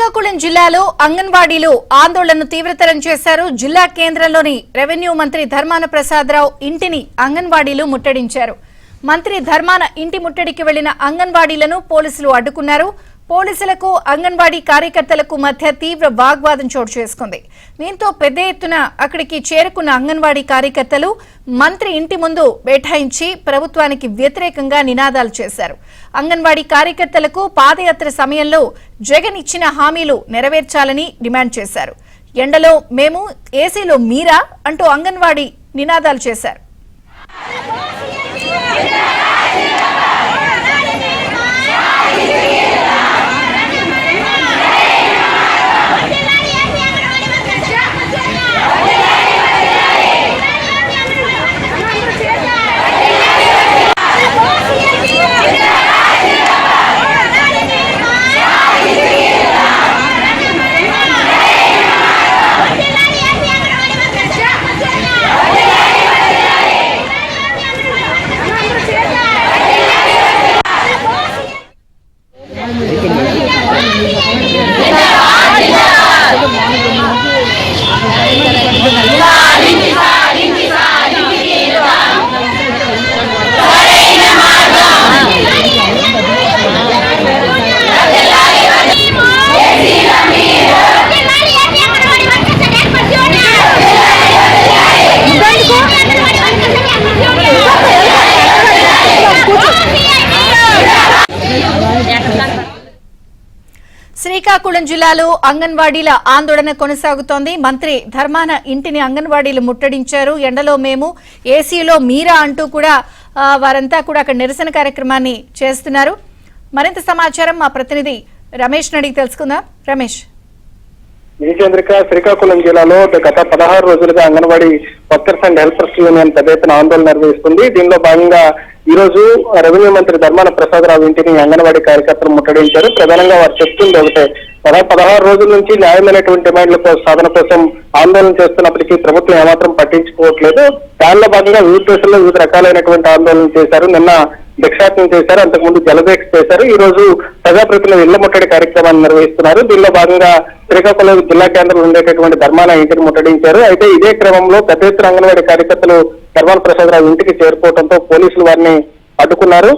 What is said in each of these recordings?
శ్రీకాకుళం జిల్లాలో అంగన్వాడీలు ఆందోళనను తీవ్రతరం చేశారు. జిల్లా కేంద్రంలోని రెవెన్యూ మంత్రి ధర్మాన ప్రసాదరావు ఇంటిని అంగన్వాడీలు ముట్టడించారు. మంత్రి ధర్మాన ఇంటి ముట్టడికి వెళ్లిన అంగన్వాడీలను పోలీసులు అడ్డుకున్నారు. పోలీసులకు అంగన్వాడీ కార్యకర్తలకు మధ్య తీవ్ర వాగ్వాదం చోటు చేసుకుంది. దీంతో పెద్ద ఎత్తున అక్కడికి చేరుకున్న అంగన్వాడీ కార్యకర్తలు మంత్రి ఇంటి ముందు బైఠాయించి ప్రభుత్వానికి వ్యతిరేకంగా నినాదాలు చేశారు. అంగన్వాడీ కార్యకర్తలకు పాదయాత్ర సమయంలో జగన్ ఇచ్చిన హామీలు నెరవేర్చాలని డిమాండ్ చేశారు. ఎండలో మేము, ఏసీలో మీరా అంటూ అంగన్వాడీ నినాదాలు చేశారు. శ్రీకాకుళం జిల్లాలో అంగన్వాడీల ఆందోళన కొనసాగుతోంది. మంత్రి ధర్మాన ఇంటిని అంగన్వాడీలు ముట్టడించారు. ఎండలో మేము, ఏసీలో మీరా అంటూ కూడా వారంతా కూడా అక్కడ నిరసన కార్యక్రమాన్ని చేస్తున్నారు. మరింత సమాచారం మా ప్రతినిధి రమేష్ అడిగి తెలుసుకుందాం. రమేష్. విజయచంద్రిక, శ్రీకాకుళం జిల్లాలో గత 16 రోజులుగా anganwadi workers and helpers union పెద్ద ఎత్తున ఆందోళన నిర్వహిస్తుంది. దీనిలో భాగంగా ఈ రోజు రెవెన్యూ మంత్రి ధర్మాన ప్రసాదరావు ఇంటిని అంగన్వాడీ కార్యకర్తలు ముట్టడించారు. ప్రధానంగా వారు చెప్తుంది ఒకటే, 16 రోజుల నుంచి న్యాయమైనటువంటి డిమాండ్ల సాధన కోసం ఆందోళన చేస్తున్నప్పటికీ ప్రభుత్వం ఏమాత్రం పట్టించుకోవట్లేదు. దానిలో భాగంగా వివిధ దేశాల్లో వివిధ రకాలైనటువంటి ఆందోళనలు చేశారు. నిన్న భిక్షాటన చేశారు, అంతకుముందు జలదీక్ష చేశారు. ఈ రోజు ప్రజాప్రతినిధుల ఇళ్ల ముట్టడి కార్యక్రమాన్ని నిర్వహిస్తున్నారు. దీనిలో భాగంగా శ్రీకాకుళం జిల్లా కేంద్రంలో ఉండేటటువంటి ధర్మాన ఇంటిని ముట్టడించారు. అయితే ఇదే క్రమంలో పెద్ద ఎత్తున అంగన్వాడీ కార్యకర్తలు ధర్మాన ప్రసాదరావు ఇంటికి చేరుకోవడంతో పోలీసులు వారిని అడ్డుకున్నారు.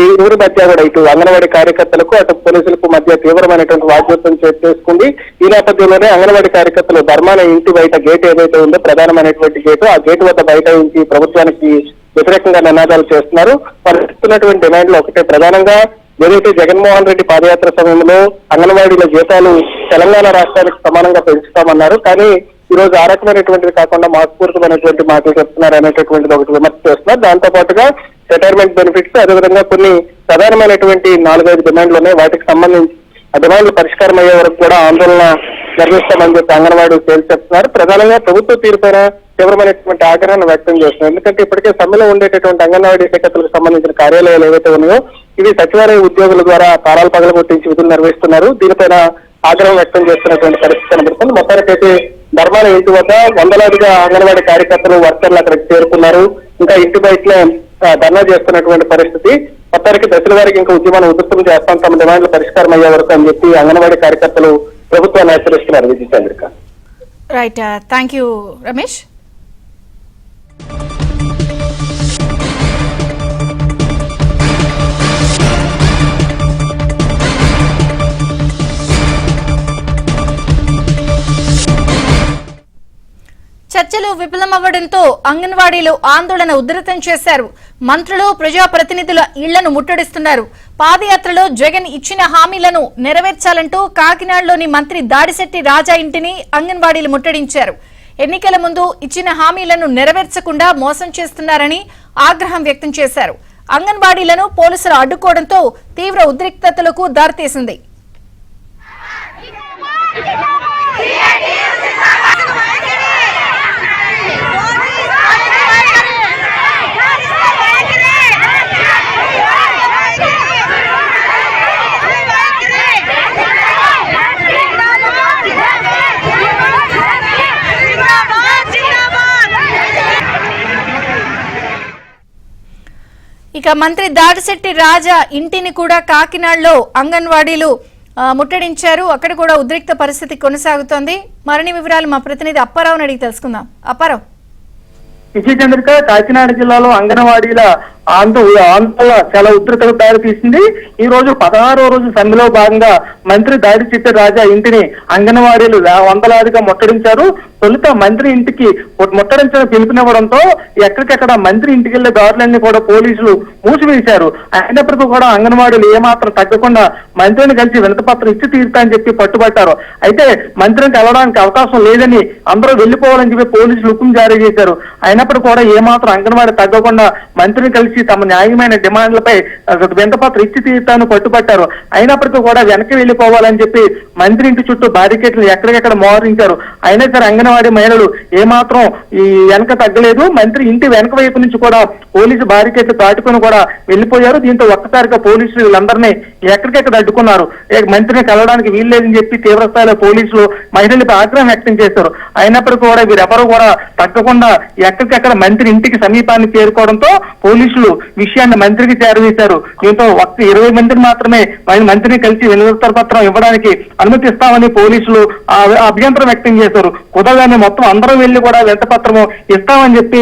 ఈ ఊరి మధ్య కూడా ఇటు అంగన్వాడీ కార్యకర్తలకు అటు పోలీసులకు మధ్య తీవ్రమైనటువంటి వాగ్వాదం చేసుకుంది. ఈ నేపథ్యంలోనే అంగన్వాడీ కార్యకర్తలు ధర్మాన ఇంటి బయట గేట్ ఏదైతే ఉందో ప్రధానమైనటువంటి గేటు, ఆ గేటు వద్ద బయట ఉంచి ప్రభుత్వానికి వ్యతిరేకంగా నినాదాలు చేస్తున్నారు. వారు ఇస్తున్నటువంటి డిమాండ్లు ఒకటే, ప్రధానంగా ఏదైతే జగన్మోహన్ రెడ్డి పాదయాత్ర సమయంలో అంగన్వాడీల జీతాలు తెలంగాణ రాష్ట్రానికి సమానంగా పెంచుతామన్నారు. కానీ ఈ రోజు ఆ రకమైనటువంటిది కాకుండా మోసపూరితమైనటువంటి మాటలు చెప్తున్నారు అనేటటువంటిది ఒకటి విమర్శ చేస్తున్నారు. దాంతో పాటుగా రిటైర్మెంట్ బెనిఫిట్స్, అదేవిధంగా కొన్ని ప్రధానమైనటువంటి 4-5 డిమాండ్లు ఉన్నాయి. వాటికి సంబంధించి ఆ డిమాండ్లు పరిష్కారం అయ్యే వరకు కూడా ఆందోళన నిర్వహిస్తామని చెప్పి అంగన్వాడీ తేల్చి చెప్తున్నారు. ప్రధానంగా ప్రభుత్వ తీరుపైన తీవ్రమైనటువంటి ఆగ్రహాన్ని వ్యక్తం చేస్తున్నారు. ఎందుకంటే ఇప్పటికే సమ్మెలో ఉండేటటువంటి అంగన్వాడీ శాఖలకు సంబంధించిన కార్యాలయాలు ఏవైతే ఉన్నాయో ఇవి సచివాలయ ఉద్యోగుల ద్వారా తాళాలు పగలగొట్టించి విధులు నిర్వహిస్తున్నారు. దీనిపైన ఆగ్రహం వ్యక్తం చేస్తున్నటువంటి పరిస్థితి కనబడుతుంది. మొత్తానికైతే ధర్మాన ఇంటి వద్ద వందలాదిగా అంగన్వాడీ కార్యకర్తలు, వర్కర్లు అక్కడికి చేరుకున్నారు. ఇంకా ఇంటి బయటనే ధర్నా చేస్తున్నటువంటి పరిస్థితి. మొత్తానికి దశల వారికి ఇంకా ఉద్యమాన్ని ఉధృతం చేస్తాం, తమ డిమాండ్లు పరిష్కారం అయ్యే వరకు అని చెప్పి అంగన్వాడీ కార్యకర్తలు ప్రభుత్వాన్ని హెచ్చరిస్తున్నారు. Vijayachandrika. Right, thank you Ramesh. చర్చలు విఫలమవ్వడంతో అంగన్వాడీలు ఆందోళన ఉధృతం చేశారు. మంత్రులు, ప్రజాప్రతినిధుల ఇళ్లను ముట్టడిస్తున్నారు. పాదయాత్రలో జగన్ ఇచ్చిన హామీలను నెరవేర్చాలంటూ కాకినాడలోని మంత్రి దాడిశెట్టి రాజా ఇంటిని అంగన్వాడీలు ముట్టడించారు. ఎన్నికల ముందు ఇచ్చిన హామీలను నెరవేర్చకుండా మోసం చేస్తున్నారని ఆగ్రహం వ్యక్తం చేశారు. అంగన్వాడీలను పోలీసులు అడ్డుకోవడంతో తీవ్ర ఉద్రిక్తతలకు దారితీసింది. ఇక మంత్రి దాడిశెట్టి రాజా ఇంటిని కూడా కాకినాడలో అంగన్వాడీలు ముట్టడించారు. అక్కడ కూడా ఉద్రిక్త పరిస్థితి కొనసాగుతోంది. మరిన్ని వివరాలు మా ప్రతినిధి అప్పారావుని అడిగి తెలుసుకుందాం. అప్పారావు. విజయచంద్రిక కాకినాడ జిల్లాలో అంగన్వాడీల ఆందోళన చాలా ఉధృతకు దారి తీసింది. ఈ రోజు 16వ రోజు సమ్మెలో భాగంగా మంత్రి దాడి చిట్టి రాజా ఇంటిని అంగన్వాడీలు వందలాదిగా ముట్టడించారు. తొలుత మంత్రి ఇంటికి ముట్టడించిన పిలుపునివ్వడంతో ఎక్కడికెక్కడ మంత్రి ఇంటికి వెళ్లే దారులన్నీ కూడా పోలీసులు మూసివేశారు. అయినప్పటికీ కూడా అంగన్వాడీలు ఏమాత్రం తగ్గకుండా మంత్రిని కలిసి వినతిపత్రం ఇచ్చి తీరుతా అని చెప్పి పట్టుబట్టారు. అయితే మంత్రిని కలవడానికి అవకాశం లేదని అందరూ వెళ్లిపోవాలని చెప్పి పోలీసులు హుకుం జారీ చేశారు. అయినప్పుడు కూడా ఏమాత్రం అంగన్వాడీ తగ్గకుండా మంత్రిని కలిసి తమ న్యాయమైన డిమాండ్లపై వినతిపత్రం ఇచ్చి తీరుతాను పట్టుబట్టారు. అయినప్పటికీ కూడా వెనక్కి వెళ్లిపోవాలని చెప్పి మంత్రి ఇంటి చుట్టూ బారికేట్లు ఎక్కడికెక్కడ మోహరించారు. అయినా సరే అంగన్వాడీ మహిళలు ఏమాత్రం ఈ వెనక తగ్గలేదు. మంత్రి ఇంటి వెనక వైపు నుంచి కూడా పోలీసు బారికేట్లు దాటుకుని కూడా వెళ్లిపోయారు. దీంతో ఒక్కసారిగా పోలీసులు వీళ్ళందరినీ ఎక్కడికెక్కడ అడ్డుకున్నారు. మంత్రిని కలవడానికి వీల్లేదని చెప్పి తీవ్రస్థాయిలో పోలీసులు మహిళలపై ఆగ్రహం వ్యక్తం చేశారు. అయినప్పటికీ కూడా వీరెవరూ కూడా తగ్గకుండా ఎక్కడికెక్కడ మంత్రి ఇంటికి సమీపాన్ని చేరుకోవడంతో పోలీసులు విషయాన్ని మంత్రికి చేరవేశారు. దీంతో 20 మందిని మాత్రమే మంత్రిని కలిసి వినతి పత్రం ఇవ్వడానికి అనుమతిస్తామని పోలీసులు అభ్యంతరం వ్యక్తం చేశారు. కుదరగానే మొత్తం అందరూ వెళ్లి కూడా వినతి పత్రము ఇస్తామని చెప్పి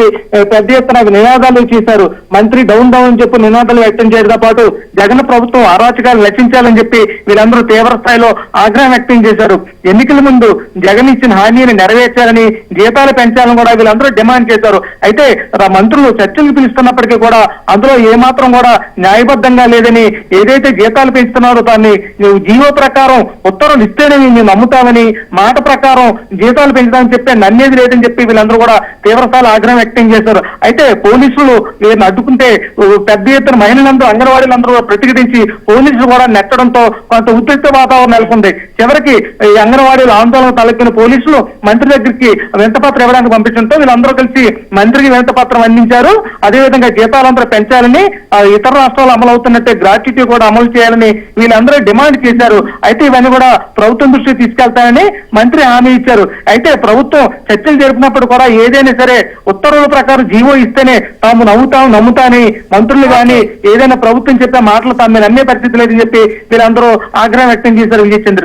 పెద్ద ఎత్తున నినాదాలు చేశారు. మంత్రి డౌన్ డౌన్ అని చెప్పి నినాదాలు వ్యక్తం చేయడంతో పాటు జగన్ ప్రభుత్వం అరాచకాలు రచించాలని చెప్పి వీళ్ళందరూ తీవ్ర స్థాయిలో ఆగ్రహం వ్యక్తం చేశారు. ఎన్నికల ముందు జగన్ ఇచ్చిన హామీని నెరవేర్చాలని, జీతాలు పెంచాలని కూడా వీళ్ళందరూ డిమాండ్ చేశారు. అయితే మంత్రులు చర్చలు పిలుస్తున్నప్పటికీ కూడా అందులో ఏమాత్రం కూడా న్యాయబద్ధంగా లేదని, ఏదైతే జీతాలు పెంచుతున్నారో దాన్ని జీవో ప్రకారం ఉత్తర్వులు ఇస్తేనే మేము నమ్ముతామని, మాట ప్రకారం జీతాలు పెంచుతామని చెప్పి నమ్మేది లేదని చెప్పి వీళ్ళందరూ కూడా తీవ్రస్థాయిలో ఆగ్రహం వ్యక్తం చేశారు. అయితే పోలీసులు వీరిని అడ్డుకుంటే పెద్ద ఎత్తున మహిళలందరూ అంగన్వాడీలందరూ ప్రతిఘటించి పోలీసులు కూడా నెట్టడంతో కొంత ఉద్రిక్త వాతావరణం నెలకొంది. చివరికి ఈ అంగన్వాడీల ఆందోళన తలెత్తిన పోలీసులు మంత్రి దగ్గరికి వినతిపత్రం ఇవ్వడానికి పంపించడంతో వీళ్ళందరూ కలిసి మంత్రికి వినతిపత్రం అందించారు. అదేవిధంగా జీతాలందరూ పెంచాలని, ఇతర రాష్ట్రాలు అమలు అవుతున్నట్టే గ్రాట్యుటీ కూడా అమలు చేయాలని వీళ్ళందరూ డిమాండ్ చేశారు. అయితే ఇవన్నీ కూడా ప్రభుత్వం దృష్టికి తీసుకెళ్తానని మంత్రి హామీ ఇచ్చారు. అయితే ప్రభుత్వం చర్చలు జరిపినప్పుడు కూడా ఏదైనా సరే ఉత్తర్వుల ప్రకారం జీవో ఇస్తేనే తాము నమ్ముతాని మంత్రులు కానీ ఏదైనా ప్రభుత్వం చెప్పే మాటలు తాము నమ్మే పరిస్థితి లేదని చెప్పి వీళ్ళందరూ ఆగ్రహం వ్యక్తం చేశారు. విజయచంద్ర.